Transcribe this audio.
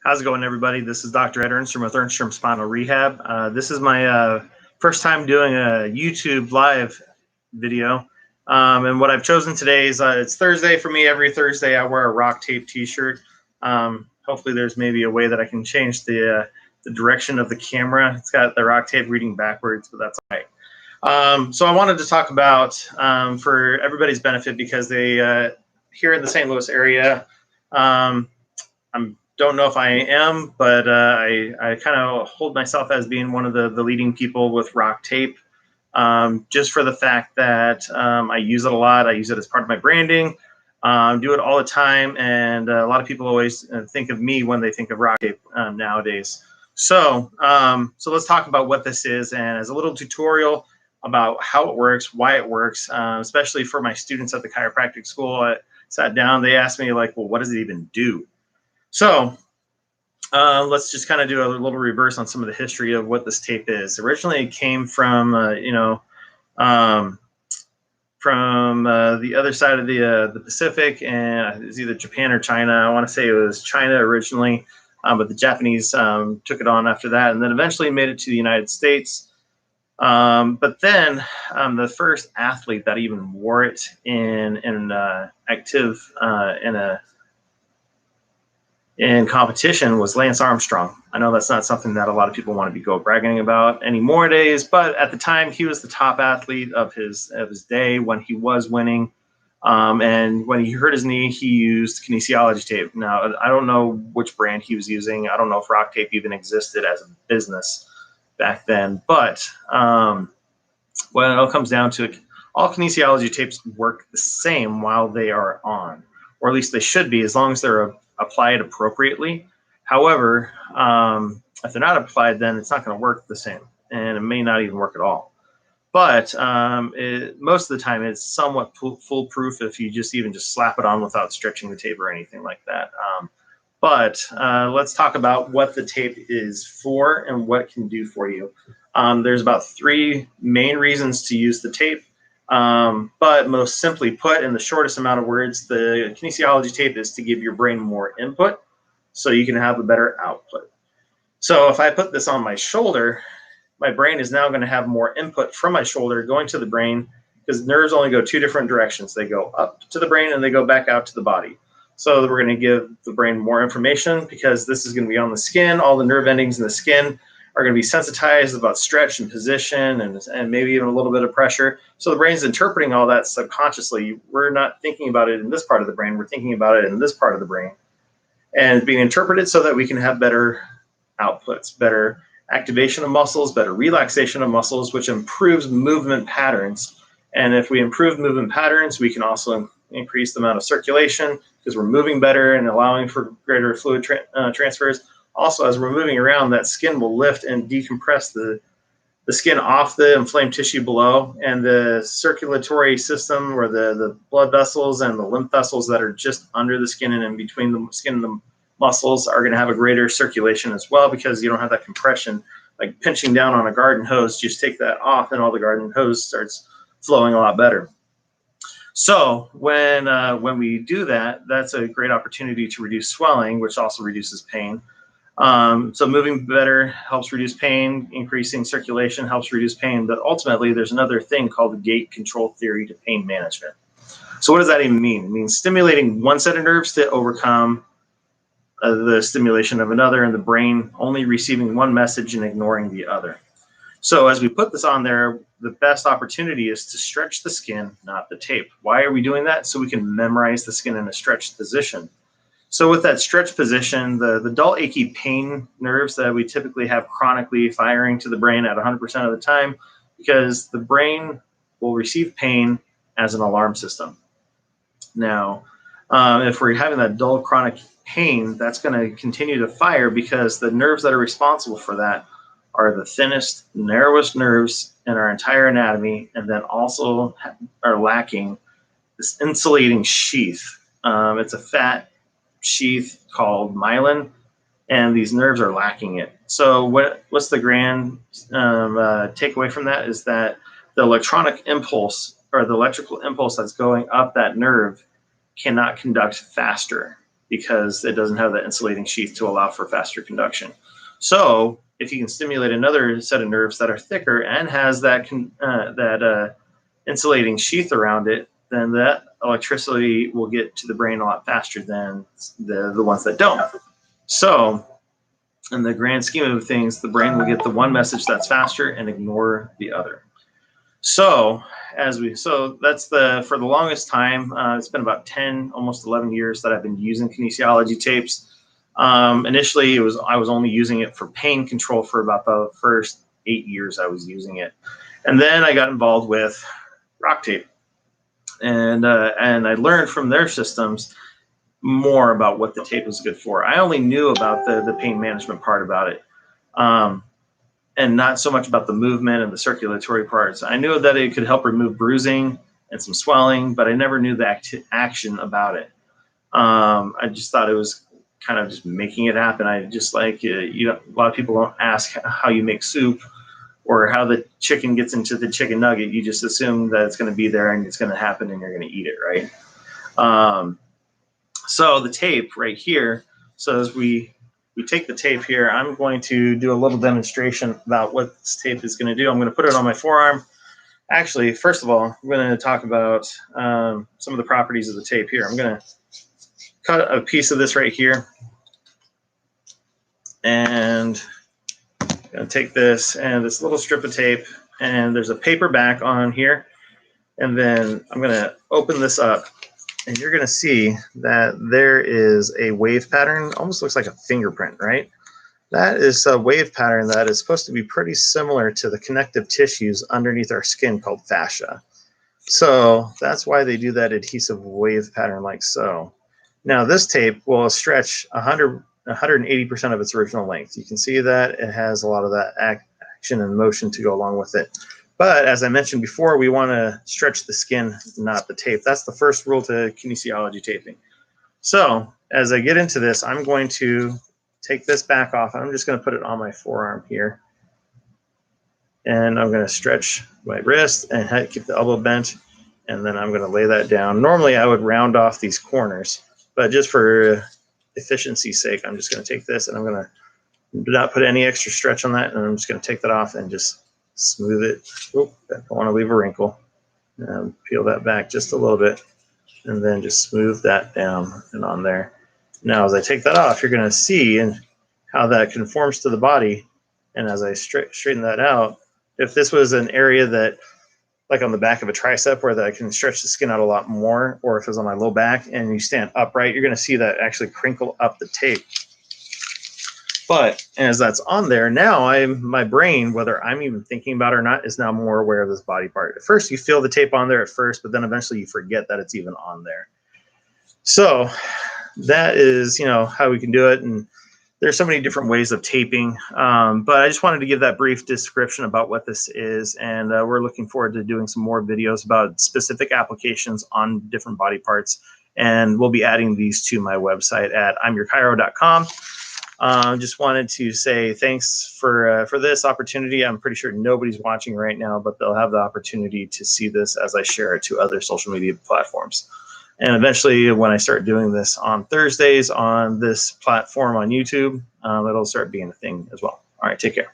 How's it going, everybody? This is Dr. Ed Ernstrom with Ernstrom Spinal Rehab. This is my first time doing a YouTube live video. And what I've chosen today is it's Thursday for me. Every Thursday I wear a Rocktape t-shirt. Hopefully there's maybe a way that I can change the direction of the camera. It's got the Rocktape reading backwards, but that's all right. So I wanted to talk about, for everybody's benefit, because they here in the St. Louis area, don't know if I am, but I kind of hold myself as being one of the leading people with Rocktape, just for the fact that I use it a lot. I use it as part of my branding, do it all the time, and a lot of people always think of me when they think of Rocktape nowadays. So let's talk about what this is, and as a little tutorial about how it works, why it works, especially for my students at the chiropractic school. I sat down, they asked me, like, well, what does it even do? So let's just kind of do a little reverse on some of the history of what this tape is. Originally, it came from, the other side of the Pacific, and it's either Japan or China. I want to say it was China originally, but the Japanese took it on after that, and then eventually made it to the United States. But then the first athlete that even wore it in competition was Lance Armstrong. I know that's not something that a lot of people want to be bragging about anymore days, but at the time he was the top athlete of his day when he was winning. And when he hurt his knee, he used kinesiology tape. Now, I don't know which brand he was using. I don't know if Rocktape even existed as a business back then. But when it all comes down to it, all kinesiology tapes work the same while they are on, or at least they should be, as long as they're applied appropriately. However, if they're not applied, then it's not going to work the same, and it may not even work at all. But most of the time, it's somewhat foolproof if you just slap it on without stretching the tape or anything like that. But let's talk about what the tape is for and what it can do for you. There's about 3 main reasons to use the tape. But most simply put, in the shortest amount of words, the kinesiology tape is to give your brain more input so you can have a better output. So if I put this on my shoulder, my brain is now going to have more input from my shoulder going to the brain, because nerves only go 2 different directions. They go up to the brain and they go back out to the body. So we're going to give the brain more information, because this is going to be on the skin. All the nerve endings in the skin are going to be sensitized about stretch and position and maybe even a little bit of pressure. So the brain's interpreting all that subconsciously. We're not thinking about it in this part of the brain. We're thinking about it in this part of the brain. And it's being interpreted so that we can have better outputs, better activation of muscles, better relaxation of muscles, which improves movement patterns. And if we improve movement patterns, we can also increase the amount of circulation, because we're moving better and allowing for greater fluid transfers. Also, as we're moving around, that skin will lift and decompress the skin off the inflamed tissue below, and the circulatory system, or the blood vessels and the lymph vessels that are just under the skin and in between the skin and the muscles, are going to have a greater circulation as well, because you don't have that compression, like pinching down on a garden hose. Just take that off and all the garden hose starts flowing a lot better. So when we do that, that's a great opportunity to reduce swelling, which also reduces pain. So moving better helps reduce pain, increasing circulation helps reduce pain, but ultimately there's another thing called the gate control theory to pain management. So what does that even mean? It means stimulating one set of nerves to overcome the stimulation of another, and the brain only receiving one message and ignoring the other. So as we put this on there, the best opportunity is to stretch the skin, not the tape. Why are we doing that? So we can memorize the skin in a stretched position. So with that stretch position, the dull, achy pain nerves that we typically have chronically firing to the brain at 100% of the time, because the brain will receive pain as an alarm system. Now, if we're having that dull, chronic pain, that's going to continue to fire, because the nerves that are responsible for that are the thinnest, narrowest nerves in our entire anatomy, and then also are lacking this insulating sheath. It's a fat sheath called myelin, and these nerves are lacking it. So what's the grand takeaway from that is that the electronic impulse, or the electrical impulse that's going up that nerve, cannot conduct faster, because it doesn't have that insulating sheath to allow for faster conduction. So if you can stimulate another set of nerves that are thicker and has that insulating sheath around it, then that electricity will get to the brain a lot faster than the ones that don't. So in the grand scheme of things, the brain will get the one message that's faster and ignore the other. So that's for the longest time, it's been about 10, almost 11 years that I've been using kinesiology tapes. Initially, I was only using it for pain control for about the first 8 years I was using it. And then I got involved with Rocktape. And I learned from their systems more about what the tape was good for. I only knew about the pain management part about it, and not so much about the movement and the circulatory parts. I knew that it could help remove bruising and some swelling, but I never knew the action about it. I just thought it was kind of just making it happen. I just like, a lot of people don't ask how you make soup or how the chicken gets into the chicken nugget. You just assume that it's going to be there and it's going to happen and you're going to eat it, right? So the tape right here, so as we take the tape here, I'm going to do a little demonstration about what this tape is going to do. I'm going to put it on my forearm. Actually, first of all, I'm going to talk about some of the properties of the tape here. I'm going to cut a piece of this right here, and I'm going to take this and this little strip of tape, and there's a paper back on here, and then I'm going to open this up, and you're going to see that there is a wave pattern. Almost looks like a fingerprint, right? That is a wave pattern that is supposed to be pretty similar to the connective tissues underneath our skin called fascia. So that's why they do that adhesive wave pattern like so. Now this tape will stretch 180% of its original length. You can see that it has a lot of that action and motion to go along with it. But as I mentioned before, we want to stretch the skin, not the tape. That's the first rule to kinesiology taping. So as I get into this, I'm going to take this back off. I'm just going to put it on my forearm here. And I'm going to stretch my wrist and keep the elbow bent. And then I'm going to lay that down. Normally I would round off these corners, but just for efficiency's sake, I'm just going to take this and I'm going to not put any extra stretch on that. And I'm just going to take that off and just smooth it. Oh, I don't want to leave a wrinkle. Peel that back just a little bit and then just smooth that down and on there. Now, as I take that off, you're going to see how that conforms to the body. And as I straighten that out, if this was an area that, like on the back of a tricep, where I can stretch the skin out a lot more, or if it was on my low back and you stand upright, you're going to see that actually crinkle up the tape. But as that's on there, now my brain, whether I'm even thinking about it or not, is now more aware of this body part. At first, you feel the tape on there at first, but then eventually you forget that it's even on there. So that is, how we can do it. And there's so many different ways of taping. But I just wanted to give that brief description about what this is. And we're looking forward to doing some more videos about specific applications on different body parts. And we'll be adding these to my website at imyourchiro.com. Just wanted to say thanks for this opportunity. I'm pretty sure nobody's watching right now, but they'll have the opportunity to see this as I share it to other social media platforms. And eventually, when I start doing this on Thursdays on this platform on YouTube, it'll start being a thing as well. All right, take care.